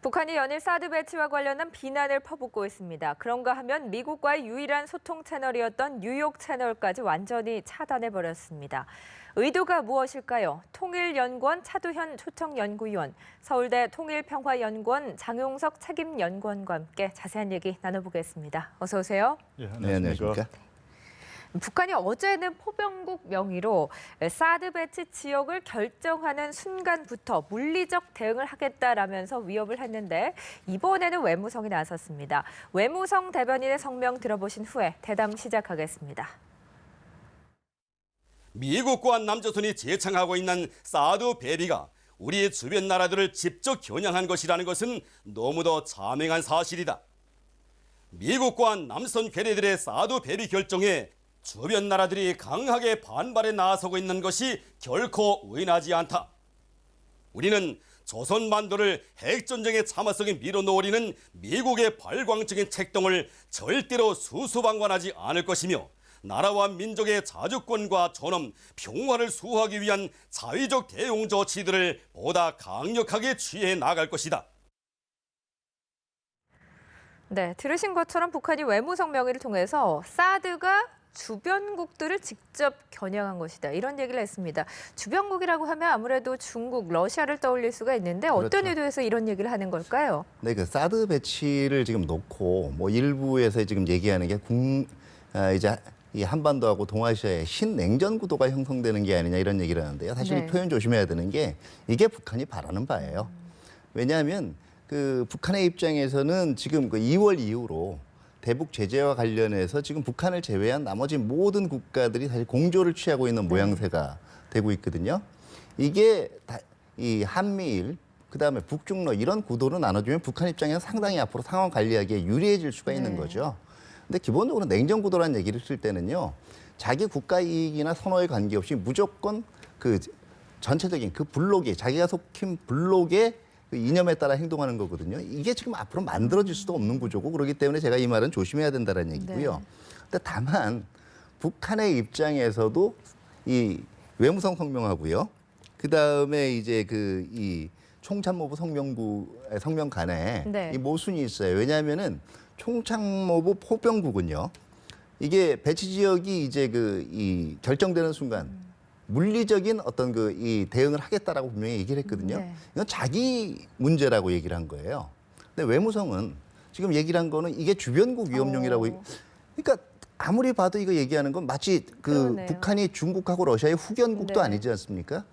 북한이 연일 사드 배치와 관련한 비난을 퍼붓고 있습니다. 그런가 하면 미국과의 유일한 소통 채널이었던 뉴욕 채널까지 완전히 차단해버렸습니다. 의도가 무엇일까요? 통일연구원 차두현 초청연구위원, 서울대 통일평화연구원 장용석 책임연구원과 함께 자세한 얘기 나눠보겠습니다. 어서 오세요. 네, 안녕하십니까. 북한이 어제는 포병국 명의로 사드 배치 지역을 결정하는 순간부터 물리적 대응을 하겠다라면서 위협을 했는데 이번에는 외무성이 나섰습니다. 외무성 대변인의 성명 들어보신 후에 대담 시작하겠습니다. 미국과 남조선이 제창하고 있는 사드 배비가 우리의 주변 나라들을 직접 겨냥한 것이라는 것은 너무도 자명한 사실이다. 미국과 남선 괴뢰들의 사드 배비 결정에 주변 나라들이 강하게 반발에 나서고 있는 것이 결코 의아하지 않다. 우리는 조선반도를 핵전쟁의 참화성에 밀어놓으려는 미국의 발광적인 책동을 절대로 수수방관하지 않을 것이며 나라와 민족의 자주권과 존엄, 평화를 수호하기 위한 자위적 대응 조치들을 보다 강력하게 취해 나갈 것이다. 네, 들으신 것처럼 북한이 외무성 명의를 통해서 사드가 주변국들을 직접 겨냥한 것이다. 이런 얘기를 했습니다. 주변국이라고 하면 아무래도 중국, 러시아를 떠올릴 수가 있는데 어떤 그렇죠. 의도에서 이런 얘기를 하는 걸까요? 네, 그 사드 배치를 지금 놓고 일부에서 지금 얘기하는 게 이제 이 한반도하고 동아시아의 신냉전 구도가 형성되는 게 아니냐 이런 얘기를 하는데요. 사실 네. 이 표현 조심해야 되는 게 이게 북한이 바라는 바예요. 왜냐하면 그 북한의 입장에서는 지금 그 2월 이후로 대북 제재와 관련해서 지금 북한을 제외한 나머지 모든 국가들이 사실 공조를 취하고 있는 모양새가 되고 있거든요. 이게 이 한미일, 그다음에 북중러 이런 구도로 나눠주면 북한 입장에서 상당히 앞으로 상황 관리하기에 유리해질 수가 있는 거죠. 근데 기본적으로 냉전 구도라는 얘기를 쓸 때는요. 자기 국가 이익이나 선호에 관계없이 무조건 그 전체적인 그 블록이 자기가 속힌 블록의 그 이념에 따라 행동하는 거거든요. 이게 지금 앞으로 만들어질 수도 없는 구조고 그렇기 때문에 제가 이 말은 조심해야 된다는 얘기고요. 네. 근데 다만 북한의 입장에서도 이 외무성 성명하고요. 그다음에 이제 그 이 총참모부 성명부의 성명 간에 네. 이 모순이 있어요. 왜냐하면은 총참모부 포병국은요. 이게 배치 지역이 이제 그 이 결정되는 순간 물리적인 어떤 그 이 대응을 하겠다라고 분명히 얘기를 했거든요. 네. 이건 자기 문제라고 얘기를 한 거예요. 근데 외무성은 지금 얘기를 한 거는 이게 주변국 위협용이라고. 그러니까 아무리 봐도 이거 얘기하는 건 마치 그 그러네요. 북한이 중국하고 러시아의 후견국도 네. 아니지 않습니까?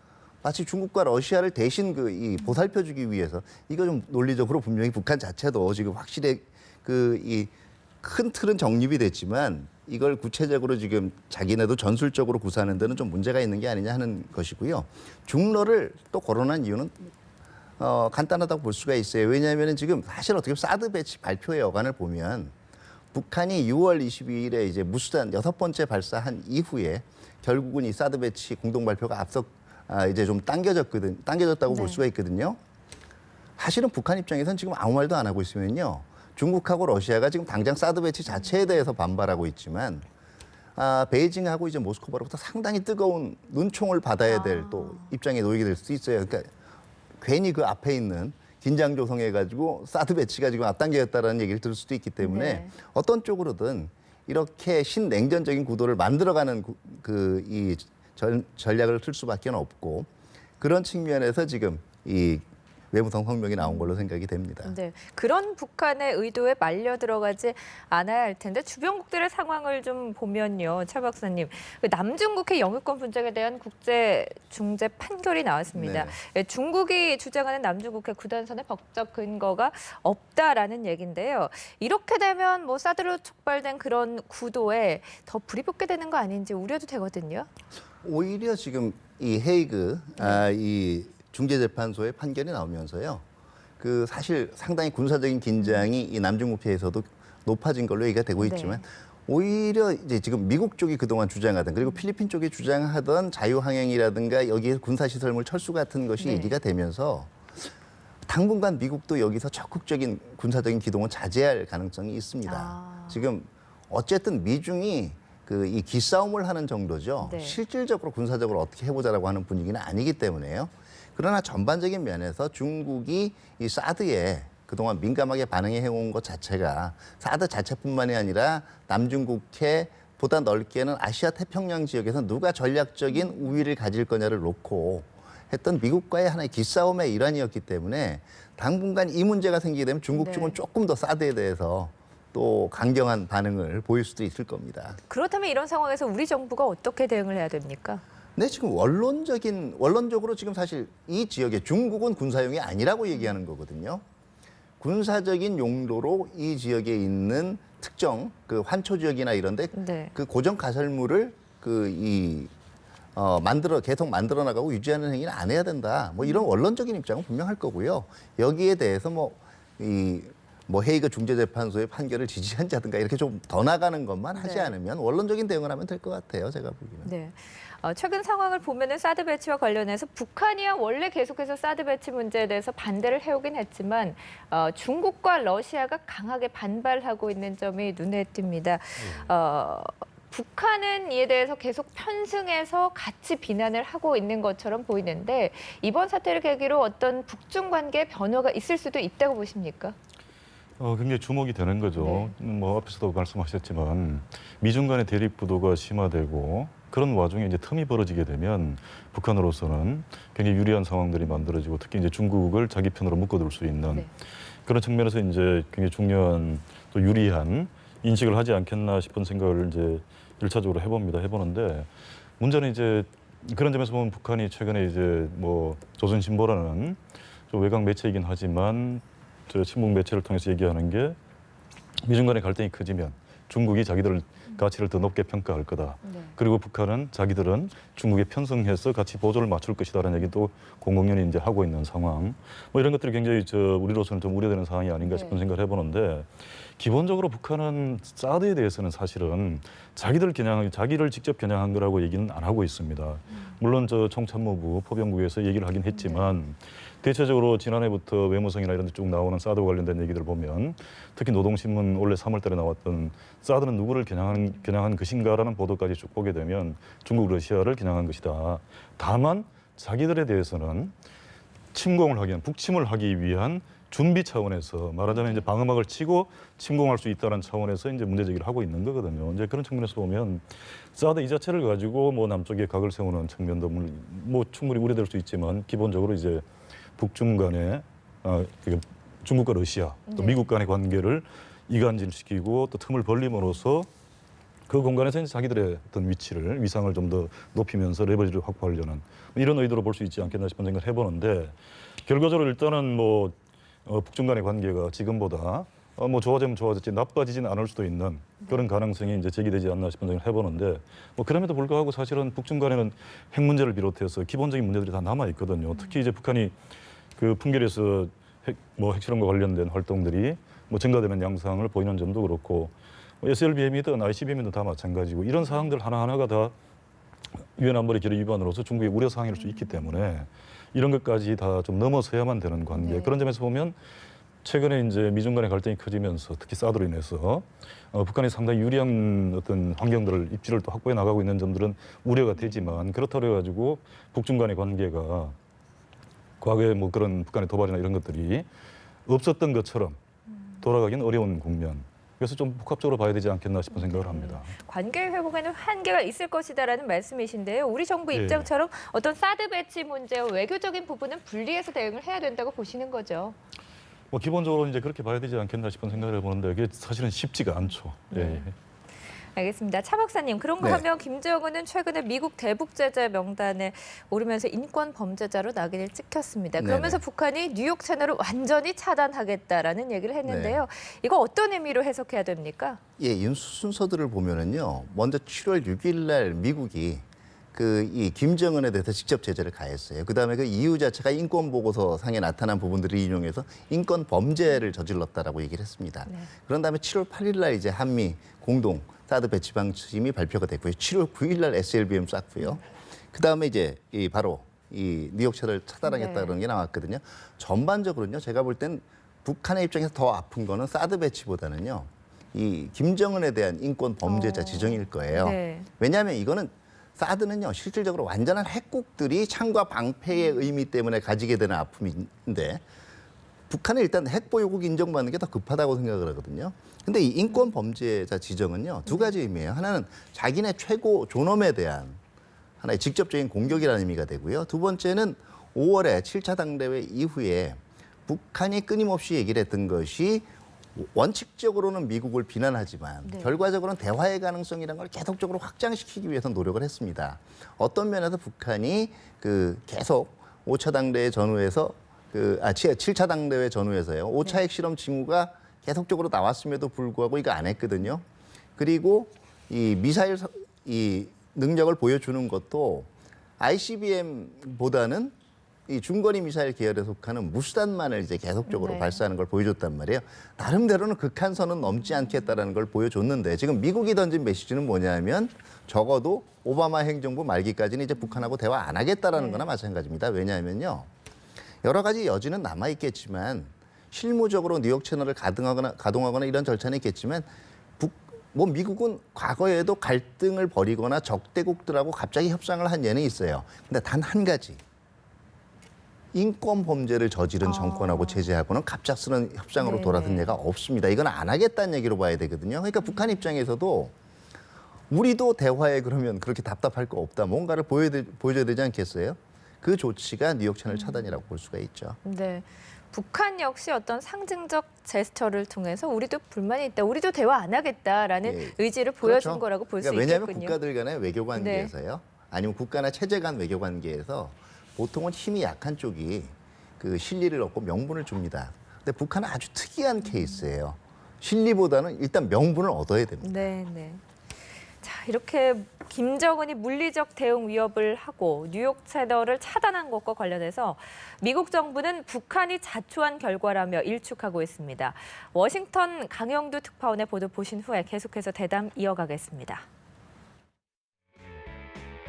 마치 중국과 러시아를 대신 그 이 보살펴주기 위해서 이거 좀 논리적으로 분명히 북한 자체도 지금 확실히 그 이 큰 틀은 정립이 됐지만 이걸 구체적으로 지금 자기네도 전술적으로 구사하는 데는 좀 문제가 있는 게 아니냐 하는 것이고요. 중러를 또 거론한 이유는 간단하다고 볼 수가 있어요. 왜냐하면 지금 사실 어떻게 보면 사드 배치 발표의 여간을 보면 북한이 6월 22일에 이제 무수단 6번째 발사한 이후에 결국은 이 사드 배치 공동 발표가 앞서 이제 좀 당겨졌다고 볼 네. 수가 있거든요. 사실은 북한 입장에서는 지금 아무 말도 안 하고 있으면요. 중국하고 러시아가 지금 당장 사드 배치 자체에 대해서 반발하고 있지만 베이징하고 이제 모스크바로부터 상당히 뜨거운 눈총을 받아야 될 또 입장에 놓이게 될 수 있어요. 그러니까 괜히 그 앞에 있는 긴장 조성해가지고 사드 배치가 지금 앞당겨졌다라는 얘기를 들을 수도 있기 때문에 네. 어떤 쪽으로든 이렇게 신냉전적인 구도를 만들어가는 이 전략을 쓸 수밖에 없고 그런 측면에서 지금 이 외무성 성명이 나온 걸로 생각이 됩니다. 네, 그런 북한의 의도에 말려 들어가지 않아야 할 텐데 주변국들의 상황을 좀 보면요, 차 박사님, 그 남중국해 영유권 분쟁에 대한 국제 중재 판결이 나왔습니다. 네. 예, 중국이 주장하는 남중국해 구단선의 법적 근거가 없다라는 얘긴데요. 이렇게 되면 뭐 사드로 촉발된 그런 구도에 더 불이 붙게 되는 거 아닌지 우려도 되거든요. 오히려 지금 이 헤이그 이 중재재판소의 판결이 나오면서요. 그 사실 상당히 군사적인 긴장이 이 남중국해에서도 높아진 걸로 얘기가 되고 있지만 오히려 이제 지금 미국 쪽이 그동안 주장하던 그리고 필리핀 쪽이 주장하던 자유항행이라든가 여기에 군사시설물 철수 같은 것이 얘기가 되면서 당분간 미국도 여기서 적극적인 군사적인 기동은 자제할 가능성이 있습니다. 지금 어쨌든 미중이 그 이 기싸움을 하는 정도죠. 네. 실질적으로 군사적으로 어떻게 해보자라고 하는 분위기는 아니기 때문에요. 그러나 전반적인 면에서 중국이 이 사드에 그동안 민감하게 반응해온 것 자체가 사드 자체뿐만이 아니라 남중국해 보다 넓게는 아시아 태평양 지역에서 누가 전략적인 우위를 가질 거냐를 놓고 했던 미국과의 하나의 기싸움의 일환이었기 때문에 당분간 이 문제가 생기게 되면 중국 쪽은 네. 조금 더 사드에 대해서 또 강경한 반응을 보일 수도 있을 겁니다. 그렇다면 이런 상황에서 우리 정부가 어떻게 대응을 해야 됩니까? 네, 지금 원론적으로 지금 사실 이 지역에 중국은 군사용이 아니라고 얘기하는 거거든요. 군사적인 용도로 이 지역에 있는 특정 그 환초 지역이나 이런데 네. 그 고정 가설물을 계속 만들어 나가고 유지하는 행위는 안 해야 된다. 뭐 이런 원론적인 입장은 분명할 거고요. 여기에 대해서 헤이그 중재재판소의 판결을 지지한다든가 이렇게 좀 더 나가는 것만 하지 네. 않으면 원론적인 대응을 하면 될 것 같아요. 제가 보기에는. 네. 최근 상황을 보면은 사드 배치와 관련해서 북한이야 원래 계속해서 사드 배치 문제에 대해서 반대를 해오긴 했지만 중국과 러시아가 강하게 반발하고 있는 점이 눈에 띕니다. 북한은 이에 대해서 계속 편승해서 같이 비난을 하고 있는 것처럼 보이는데 이번 사태를 계기로 어떤 북중 관계에 변화가 있을 수도 있다고 보십니까? 굉장히 주목이 되는 거죠. 네. 뭐 앞에서도 말씀하셨지만 미중 간의 대립 구도가 심화되고 그런 와중에 이제 틈이 벌어지게 되면 북한으로서는 굉장히 유리한 상황들이 만들어지고 특히 이제 중국을 자기 편으로 묶어둘 수 있는 네. 그런 측면에서 이제 굉장히 중요한 또 유리한 인식을 하지 않겠나 싶은 생각을 이제 일차적으로 해보는데 문제는 이제 그런 점에서 보면 북한이 최근에 이제 뭐 조선신보라는 좀 외곽 매체이긴 하지만 저 친북 매체를 통해서 얘기하는 게 미중 간의 갈등이 커지면 중국이 자기들 가치를 더 높게 평가할 거다. 네. 그리고 북한은 자기들은 중국에 편승해서 같이 보조를 맞출 것이다라는 얘기도 공공연히 이제 하고 있는 상황. 뭐 이런 것들이 굉장히 우리로서는 좀 우려되는 상황이 아닌가 싶은 네. 생각을 해보는데 기본적으로 북한은 사드에 대해서는 사실은 자기를 직접 겨냥한 거라고 얘기는 안 하고 있습니다. 물론 총참모부 포병국에서 얘기를 하긴 했지만 대체적으로 지난해부터 외무성이나 이런 데 쭉 나오는 사드와 관련된 얘기들을 보면 특히 노동신문 올해 3월 달에 나왔던 사드는 누구를 겨냥한 것인가라는 보도까지 쭉 보게 되면 중국, 러시아를 겨냥한 것이다. 다만 자기들에 대해서는 북침을 하기 위한 준비 차원에서 말하자면 이제 방어막을 치고 침공할 수 있다는 차원에서 이제 문제 제기를 하고 있는 거거든요. 이제 그런 측면에서 보면 사드 이 자체를 가지고 뭐 남쪽에 각을 세우는 측면도 뭐 충분히 우려될 수 있지만 기본적으로 이제 북중 간의 중국과 러시아 또 네. 미국 간의 관계를 이간질시키고 또 틈을 벌림으로써 그 공간에서 이제 자기들의 어떤 위상을 좀 더 높이면서 레버리지를 확보하려는 이런 의도로 볼 수 있지 않겠나 싶은 생각을 해보는데 결과적으로 일단은 뭐 북중 간의 관계가 지금보다 뭐 좋아지면 좋아졌지 나빠지지는 않을 수도 있는 그런 가능성이 이제 제기되지 않나 싶은 생각을 해보는데 뭐 그럼에도 불구하고 사실은 북중 간에는 핵 문제를 비롯해서 기본적인 문제들이 다 남아 있거든요. 특히 이제 북한이 그 풍계리에서 핵실험과 관련된 활동들이 뭐 증가되는 양상을 보이는 점도 그렇고 SLBM이든 ICBM이든 다 마찬가지고 이런 사항들 하나하나가 다 유엔 안보리 결의 위반으로서 중국의 우려 사항일 수 있기 때문에 이런 것까지 다 좀 넘어서야만 되는 관계. 네. 그런 점에서 보면 최근에 이제 미중 간의 갈등이 커지면서 특히 사드로 인해서 북한이 상당히 유리한 어떤 환경들을 입지를 또 확보해 나가고 있는 점들은 우려가 되지만 그렇다고 해가지고 북중 간의 관계가 과거에 뭐 그런 북한의 도발이나 이런 것들이 없었던 것처럼 돌아가긴 어려운 국면. 그래서 좀 복합적으로 봐야 되지 않겠나 싶은 생각을 합니다. 관계 회복에는 한계가 있을 것이다라는 말씀이신데요. 우리 정부 예. 입장처럼 어떤 사드 배치 문제와 외교적인 부분은 분리해서 대응을 해야 된다고 보시는 거죠. 뭐 기본적으로 이제 그렇게 봐야 되지 않겠나 싶은 생각을 해보는데 그게 사실은 쉽지가 않죠. 예. 알겠습니다. 차 박사님, 그런가 네. 하면 김정은은 최근에 미국 대북 제재 명단에 오르면서 인권 범죄자로 낙인을 찍혔습니다. 그러면서 네네. 북한이 뉴욕 채널을 완전히 차단하겠다라는 얘기를 했는데요. 네. 이거 어떤 의미로 해석해야 됩니까? 예, 순서들을 보면은요. 먼저 7월 6일 날 미국이 이 김정은에 대해서 직접 제재를 가했어요. 그다음에 그 이유 자체가 인권 보고서 상에 나타난 부분들을 인용해서 인권 범죄를 저질렀다라고 얘기를 했습니다. 네. 그런 다음에 7월 8일 날 이제 한미 공동 사드 배치 방침이 발표가 됐고요. 7월 9일 날 SLBM 쐈고요. 그다음에 이제 바로 이 뉴욕 채널 차단하겠다는 네. 게 나왔거든요. 전반적으로는요. 제가 볼 땐 북한의 입장에서 더 아픈 거는 사드 배치보다는요. 이 김정은에 대한 인권 범죄자 지정일 거예요. 네. 왜냐하면 이거는 사드는요. 실질적으로 완전한 핵국들이 창과 방패의 의미 때문에 가지게 되는 아픔인데 북한은 일단 핵 보유국 인정받는 게 더 급하다고 생각을 하거든요. 근데 이 인권 범죄자 지정은요, 두 가지 의미예요. 하나는 자기네 최고 존엄에 대한 하나의 직접적인 공격이라는 의미가 되고요. 두 번째는 5월에 7차 당대회 이후에 북한이 끊임없이 얘기를 했던 것이 원칙적으로는 미국을 비난하지만 네. 결과적으로는 대화의 가능성이라는 걸 계속적으로 확장시키기 위해서 노력을 했습니다. 어떤 면에서 북한이 계속 5차 당대회 전후에서 7차 당대회 전후에서요. 5차 핵실험 징후가 계속적으로 나왔음에도 불구하고 이거 안 했거든요. 그리고 이 미사일 이 능력을 보여주는 것도 ICBM보다는 이 중거리 미사일 계열에 속하는 무수단만을 이제 계속적으로 네. 발사하는 걸 보여줬단 말이에요. 나름대로는 극한선은 넘지 않겠다라는 걸 보여줬는데 지금 미국이 던진 메시지는 뭐냐면 적어도 오바마 행정부 말기까지는 이제 북한하고 대화 안 하겠다라는 거나 마찬가지입니다. 왜냐하면요. 여러 가지 여지는 남아 있겠지만 실무적으로 뉴욕 채널을 가동하거나 이런 절차는 있겠지만 미국은 과거에도 갈등을 벌이거나 적대국들하고 갑자기 협상을 한 예는 있어요. 근데 단 한 가지. 인권 범죄를 저지른 정권하고 제재하고는 갑작스런 협상으로 네네. 돌아선 예가 없습니다. 이건 안 하겠다는 얘기로 봐야 되거든요. 그러니까 북한 입장에서도 우리도 대화에 그러면 그렇게 답답할 거 없다. 뭔가를 보여줘야 되지 않겠어요? 그 조치가 뉴욕 채널 차단이라고 볼 수가 있죠. 네. 북한 역시 어떤 상징적 제스처를 통해서 우리도 불만이 있다, 우리도 대화 안 하겠다라는 예. 의지를 보여준 그렇죠. 거라고 볼 수 그러니까 왜냐하면 있겠군요. 국가들 간의 외교 관계에서요. 아니면 국가나 체제 간 외교 관계에서 보통은 힘이 약한 쪽이 실리를 얻고 명분을 줍니다. 근데 북한은 아주 특이한 케이스예요. 실리보다는 일단 명분을 얻어야 됩니다. 네, 네. 자, 이렇게 김정은이 물리적 대응 위협을 하고 뉴욕 채널을 차단한 것과 관련해서 미국 정부는 북한이 자초한 결과라며 일축하고 있습니다. 워싱턴 강영두 특파원의 보도 보신 후에 계속해서 대담 이어가겠습니다.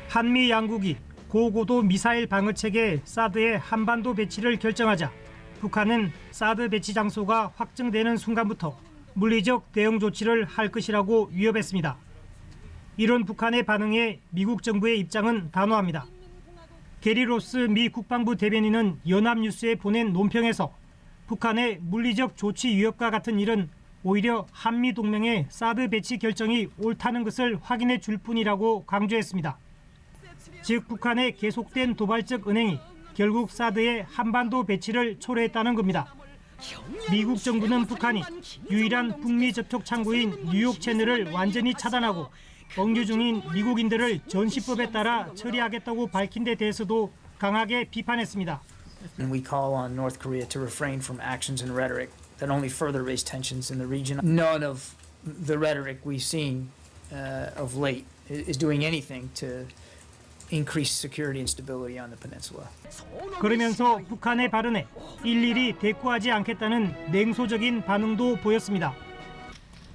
한미 양국이 고고도 미사일 방어 체계 사드의 한반도 배치를 결정하자 북한은 사드 배치 장소가 확정되는 순간부터 물리적 대응 조치를 할 것이라고 위협했습니다. 이런 북한의 반응에 미국 정부의 입장은 단호합니다. 게리 로스 미 국방부 대변인은 연합뉴스에 보낸 논평에서 북한의 물리적 조치 위협과 같은 일은 오히려 한미 동맹의 사드 배치 결정이 옳다는 것을 확인해 줄 뿐이라고 강조했습니다. 즉 북한의 계속된 도발적 은행이 결국 사드의 한반도 배치를 초래했다는 겁니다. 미국 정부는 북한이 유일한 북미 접촉 창구인 뉴욕 채널을 완전히 차단하고 억류 중인 미국인들을 전시법에 따라 처리하겠다고 밝힌 데 대해서도 강하게 비판했습니다. And we call on North Korea to refrain from actions and rhetoric that only further raise tensions in the region. None of the rhetoric we've seen of late is doing anything to increase security and stability on the peninsula. 그러면서 북한의 발언에 일일이 대꾸하지 않겠다는 냉소적인 반응도 보였습니다.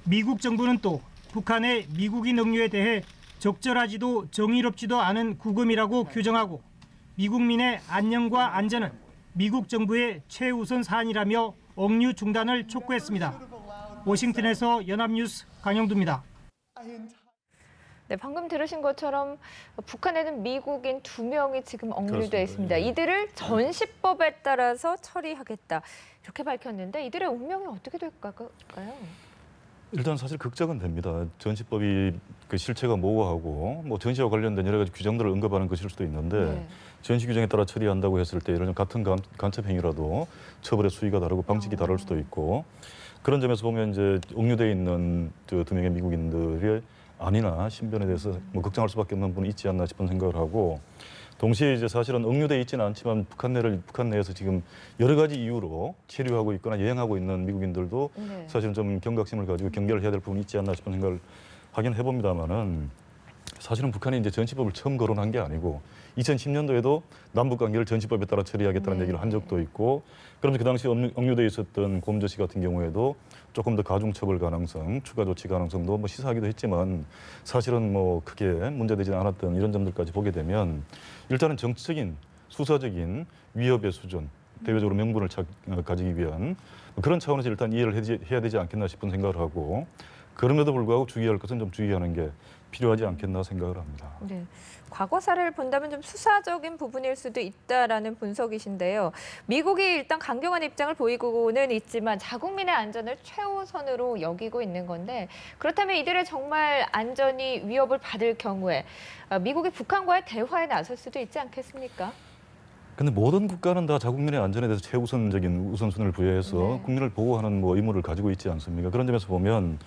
미국 정부는 또 북한의 미국인 억류에 대해 적절하지도 정의롭지도 않은 구금이라고 규정하고 미국민의 안녕과 안전은 미국 정부의 최우선 사안이라며 억류 중단을 촉구했습니다. 워싱턴에서 연합뉴스 강영두입니다. 네, 방금 들으신 것처럼 북한에는 미국인 2명이 지금 억류돼 그렇습니다. 있습니다. 예. 이들을 전시법에 따라서 처리하겠다, 이렇게 밝혔는데 이들의 운명이 어떻게 될까요? 일단 사실 걱정은 됩니다. 전시법이 실체가 모호하고 전시와 관련된 여러 가지 규정들을 언급하는 것일 수도 있는데 네. 전시 규정에 따라 처리한다고 했을 때 예를 들면 같은 간첩 행위라도 처벌의 수위가 다르고 방식이 다를 수도 있고 그런 점에서 보면 이제 억류돼 있는 2명의 미국인들의 안위나 신변에 대해서 걱정할 수밖에 없는 부분이 있지 않나 싶은 생각을 하고 동시에 이제 사실은 억류돼 있지는 않지만 북한 내에서 지금 여러 가지 이유로 체류하고 있거나 여행하고 있는 미국인들도 네. 사실은 좀 경각심을 가지고 경계를 해야 될 부분이 있지 않나 싶은 생각을 하긴 해봅니다만은 사실은 북한이 이제 전시법을 처음 거론한 게 아니고 2010년도에도 남북 관계를 전시법에 따라 처리하겠다는 얘기를 한 적도 있고 그러면서 그 당시 억류돼 있었던 곰저 씨 같은 경우에도 조금 더 가중 처벌 가능성, 추가 조치 가능성도 시사하기도 했지만 사실은 크게 문제되지 않았던 이런 점들까지 보게 되면 일단은 정치적인 수사적인 위협의 수준, 대외적으로 명분을 가지기 위한 그런 차원에서 일단 이해를 해야 되지 않겠나 싶은 생각을 하고 그럼에도 불구하고 주의할 것은 좀 주의하는 게 필요하지 않겠나 생각을 합니다. 네. 과거 사례를 본다면 좀 수사적인 부분일 수도 있다라는 분석이신데요. 미국이 일단 강경한 입장을 보이고는 있지만 자국민의 안전을 최우선으로 여기고 있는 건데 그렇다면 이들의 정말 안전이 위협을 받을 경우에 미국이 북한과의 대화에 나설 수도 있지 않겠습니까? 근데 모든 국가는 다 자국민의 안전에 대해서 최우선적인 우선순위를 부여해서 네. 국민을 보호하는 뭐 의무를 가지고 있지 않습니까? 그런 점에서 보면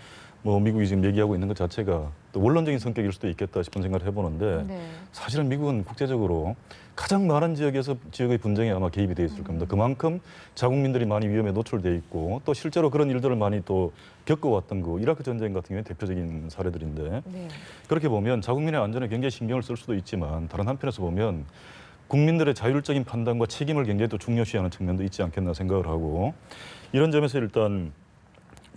뭐 미국이 지금 얘기하고 있는 것 자체가 또 원론적인 성격일 수도 있겠다 싶은 생각을 해보는데 네. 사실은 미국은 국제적으로 가장 많은 지역의 분쟁에 아마 개입이 돼 있을 겁니다. 그만큼 자국민들이 많이 위험에 노출돼 있고 또 실제로 그런 일들을 많이 또 겪어왔던 그 이라크 전쟁 같은 경우에 대표적인 사례들인데 네. 그렇게 보면 자국민의 안전에 굉장히 신경을 쓸 수도 있지만 다른 한편에서 보면 국민들의 자율적인 판단과 책임을 굉장히 또 중요시하는 측면도 있지 않겠나 생각을 하고 이런 점에서 일단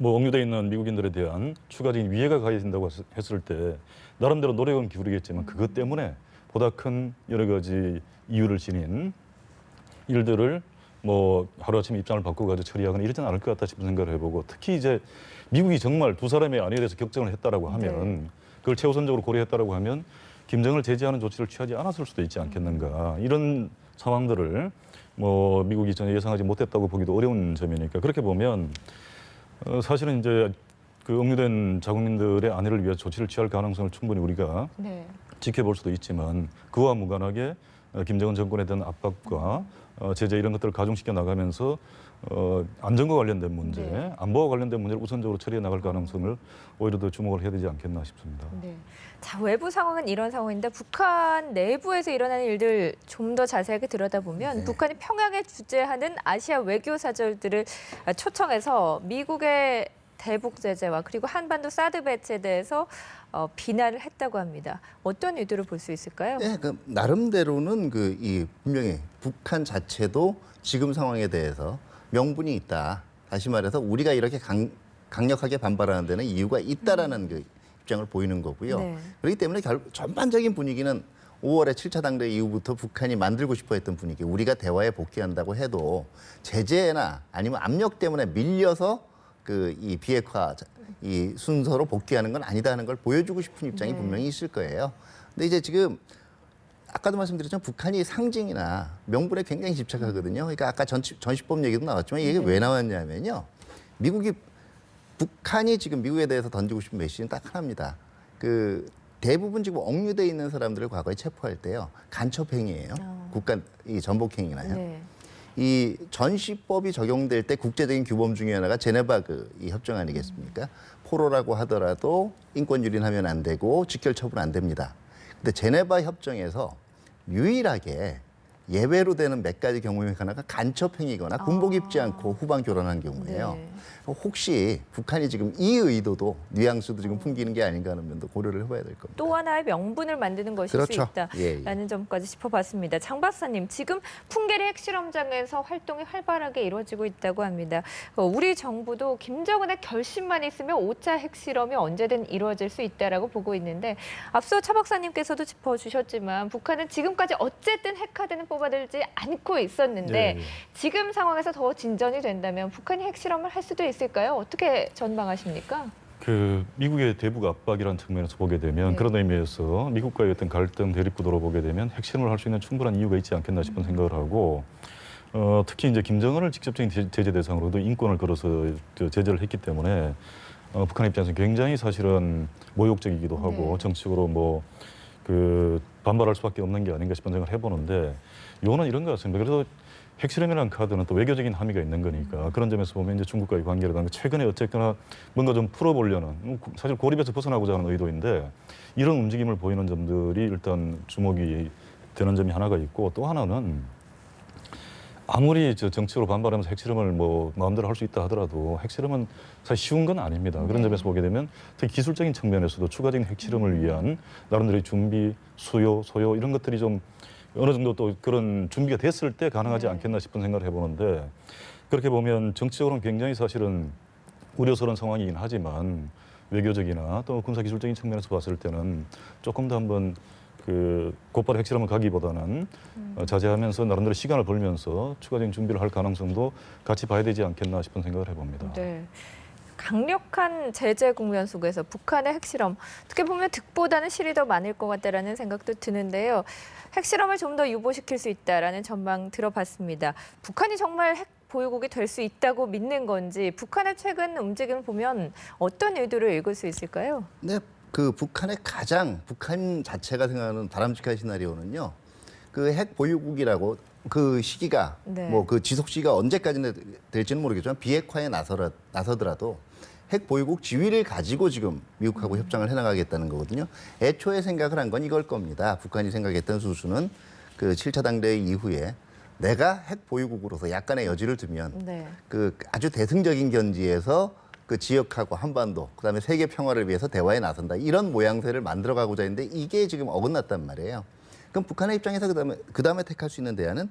뭐 억류돼 있는 미국인들에 대한 추가적인 위해가 가해야 된다고 했을 때 나름대로 노력은 기울이겠지만 그것 때문에 보다 큰 여러 가지 이유를 지닌 일들을 뭐 하루아침에 입장을 바꿔가지고 처리하거나 이러지는 않을 것 같다 싶은 생각을 해보고 특히 이제 미국이 정말 두 사람의 안위에 대해서 격정을 했다라고 하면 그걸 최우선적으로 고려했다라고 하면 김정을 제재하는 조치를 취하지 않았을 수도 있지 않겠는가 이런 상황들을 뭐 미국이 전혀 예상하지 못했다고 보기도 어려운 점이니까 그렇게 보면 사실은 이제 그 억류된 자국민들의 안위를 위해 조치를 취할 가능성을 충분히 우리가 네. 지켜볼 수도 있지만 그와 무관하게 김정은 정권에 대한 압박과 제재 이런 것들을 가중시켜 나가면서 안전과 관련된 문제, 네. 안보와 관련된 문제를 우선적으로 처리해 나갈 가능성을 오히려 더 주목을 해야 되지 않겠나 싶습니다. 네. 자, 외부 상황은 이런 상황인데 북한 내부에서 일어나는 일들 좀 더 자세하게 들여다보면 네. 북한이 평양에 주재하는 아시아 외교 사절들을 초청해서 미국의 대북 제재와 그리고 한반도 사드 배치에 대해서 비난을 했다고 합니다. 어떤 의도를 볼 수 있을까요? 네, 그 나름대로는 이 분명히 북한 자체도 지금 상황에 대해서 명분이 있다. 다시 말해서 우리가 이렇게 강력하게 반발하는 데는 이유가 있다라는 그 입장을 보이는 거고요. 네. 그렇기 때문에 전반적인 분위기는 5월에 7차 당대 이후부터 북한이 만들고 싶어 했던 분위기. 우리가 대화에 복귀한다고 해도 제재나 아니면 압력 때문에 밀려서 이 비핵화 이 순서로 복귀하는 건 아니다 하는 걸 보여주고 싶은 입장이 네. 분명히 있을 거예요. 근데 이제 지금 아까도 말씀드렸지만 북한이 상징이나 명분에 굉장히 집착하거든요. 그러니까 아까 전시법 얘기도 나왔지만 이게 왜 나왔냐면요. 북한이 지금 미국에 대해서 던지고 싶은 메시지는 딱 하나입니다. 대부분 지금 억류돼 있는 사람들을 과거에 체포할 때요. 간첩행위예요. 국가 이 전복행위나요. 네. 이 전시법이 적용될 때 국제적인 규범 중에 하나가 제네바 이 협정 아니겠습니까? 포로라고 하더라도 인권 유린하면 안 되고 직결 처분 안 됩니다. 근데 제네바 협정에서 유일하게 예외로 되는 몇 가지 경우 중 하나가 간첩행위거나 군복 입지 않고 후방 결혼한 경우예요. 네. 혹시 북한이 지금 이 의도도 뉘앙스도 지금 풍기는 게 아닌가 하는 면도 고려를 해봐야 될 겁니다. 또 하나의 명분을 만드는 것일 그렇죠. 수 예, 있다라는 점까지 짚어봤습니다. 장 박사님, 지금 풍계리 핵실험장에서 활동이 활발하게 이루어지고 있다고 합니다. 우리 정부도 김정은의 결심만 있으면 5차 핵실험이 언제든 이루어질 수 있다라고 보고 있는데 앞서 차 박사님께서도 짚어주셨지만 북한은 지금까지 어쨌든 핵카드는 뽑아들지 않고 있었는데 예. 지금 상황에서 더 진전이 된다면 북한이 핵실험을 할 수도 있을까요? 어떻게 전망하십니까? 미국의 대북 압박이라는 측면에서 보게 되면 네. 그런 의미에서 미국과의 어떤 갈등 대립 구도로 보게 되면 핵실험을 할 수 있는 충분한 이유가 있지 않겠나 싶은 생각을 하고 특히 이제 김정은을 직접적인 제재 대상으로도 인권을 걸어서 제재를 했기 때문에 북한 입장에서 굉장히 사실은 모욕적이기도 하고 네. 정치적으로 반발할 수밖에 없는 게 아닌가 싶은 생각을 해보는데 요는 이런 것 같습니다. 그래서 핵실험이라는 카드는 또 외교적인 함의가 있는 거니까 그런 점에서 보면 이제 중국과의 관계라든가 최근에 어쨌거나 뭔가 좀 풀어보려는 사실 고립에서 벗어나고자 하는 의도인데 이런 움직임을 보이는 점들이 일단 주목이 되는 점이 하나가 있고 또 하나는 아무리 정치적으로 반발하면서 핵실험을 마음대로 할 수 있다 하더라도 핵실험은 사실 쉬운 건 아닙니다. 그런 점에서 보게 되면 특히 기술적인 측면에서도 추가적인 핵실험을 위한 나름대로의 준비, 수요, 소요 이런 것들이 좀 어느 정도 또 그런 준비가 됐을 때 가능하지 않겠나 싶은 생각을 해보는데 그렇게 보면 정치적으로는 굉장히 사실은 우려스러운 상황이긴 하지만 외교적이나 또 군사기술적인 측면에서 봤을 때는 조금 더 한번 곧바로 핵실험을 가기보다는 자제하면서 나름대로 시간을 벌면서 추가적인 준비를 할 가능성도 같이 봐야 되지 않겠나 싶은 생각을 해봅니다. 네. 강력한 제재 국면 속에서 북한의 핵실험, 어떻게 보면 득보다는 실이 더 많을 것 같다라는 생각도 드는데요. 핵실험을 좀 더 유보시킬 수 있다라는 전망 들어봤습니다. 북한이 정말 핵 보유국이 될 수 있다고 믿는 건지 북한의 최근 움직임을 보면 어떤 의도를 읽을 수 있을까요? 네, 그 북한 자체가 생각하는 바람직한 시나리오는요. 그 핵 보유국이라고 그 시기가 네. 뭐 그 지속 시기가 언제까지 될지는 모르겠지만 비핵화에 나서더라도 핵 보유국 지위를 가지고 지금 미국하고 협상을 해나가겠다는 거거든요. 애초에 생각을 한 건 이걸 겁니다. 북한이 생각했던 수순은 그 7차 당대회 이후에 내가 핵 보유국으로서 약간의 여지를 두면 네. 그 아주 대승적인 견지에서 그 지역하고 한반도 그다음에 세계 평화를 위해서 대화에 나선다 이런 모양새를 만들어가고자 했는데 이게 지금 어긋났단 말이에요. 그럼 북한의 입장에서 그다음에 택할 수 있는 대안은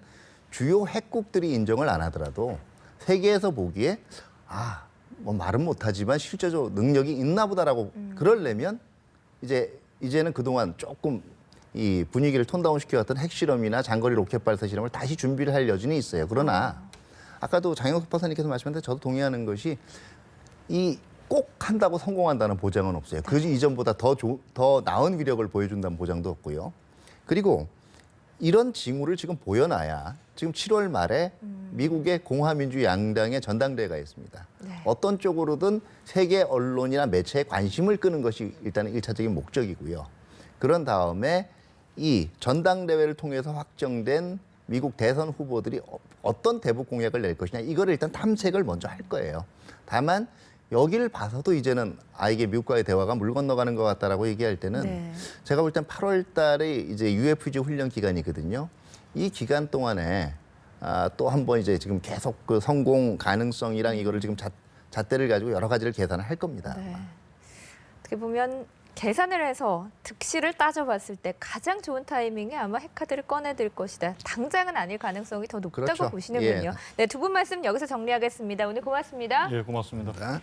주요 핵국들이 인정을 안 하더라도 세계에서 보기에 뭐 말은 못하지만 실제적으로 능력이 있나 보다라고 그러려면 이제는 그동안 조금 이 분위기를 톤다운 시켜왔던 핵실험이나 장거리 로켓 발사 실험을 다시 준비를 할 여지는 있어요. 그러나 아까도 장영석 박사님께서 말씀하셨는데 저도 동의하는 것이 이 꼭 한다고 성공한다는 보장은 없어요. 그 이전보다 더 나은 위력을 보여준다는 보장도 없고요. 그리고 이런 징후를 지금 보여놔야 지금 7월 말에 미국의 공화민주 양당의 전당대회가 있습니다. 네. 어떤 쪽으로든 세계 언론이나 매체에 관심을 끄는 것이 일단은 1차적인 목적이고요. 그런 다음에 이 전당대회를 통해서 확정된 미국 대선 후보들이 어떤 대북 공약을 낼 것이냐 이거를 일단 탐색을 먼저 할 거예요. 다만 여기를 봐서도 이제는 이게 미국과의 대화가 물 건너가는 것 같다라고 얘기할 때는 네. 제가 볼 땐 8월 달에 이제 UFG 훈련 기간이거든요. 이 기간 동안에 또 한 번 이제 지금 계속 그 성공 가능성이랑 이거를 지금 잣대를 가지고 여러 가지를 계산을 할 겁니다. 네. 어떻게 보면 계산을 해서 득실을 따져봤을 때 가장 좋은 타이밍에 아마 핵카드를 꺼내들 것이다. 당장은 아닐 가능성이 더 높다고 그렇죠. 보시는군요. 예. 네, 두 분 말씀 여기서 정리하겠습니다. 오늘 고맙습니다. 예, 고맙습니다. 자.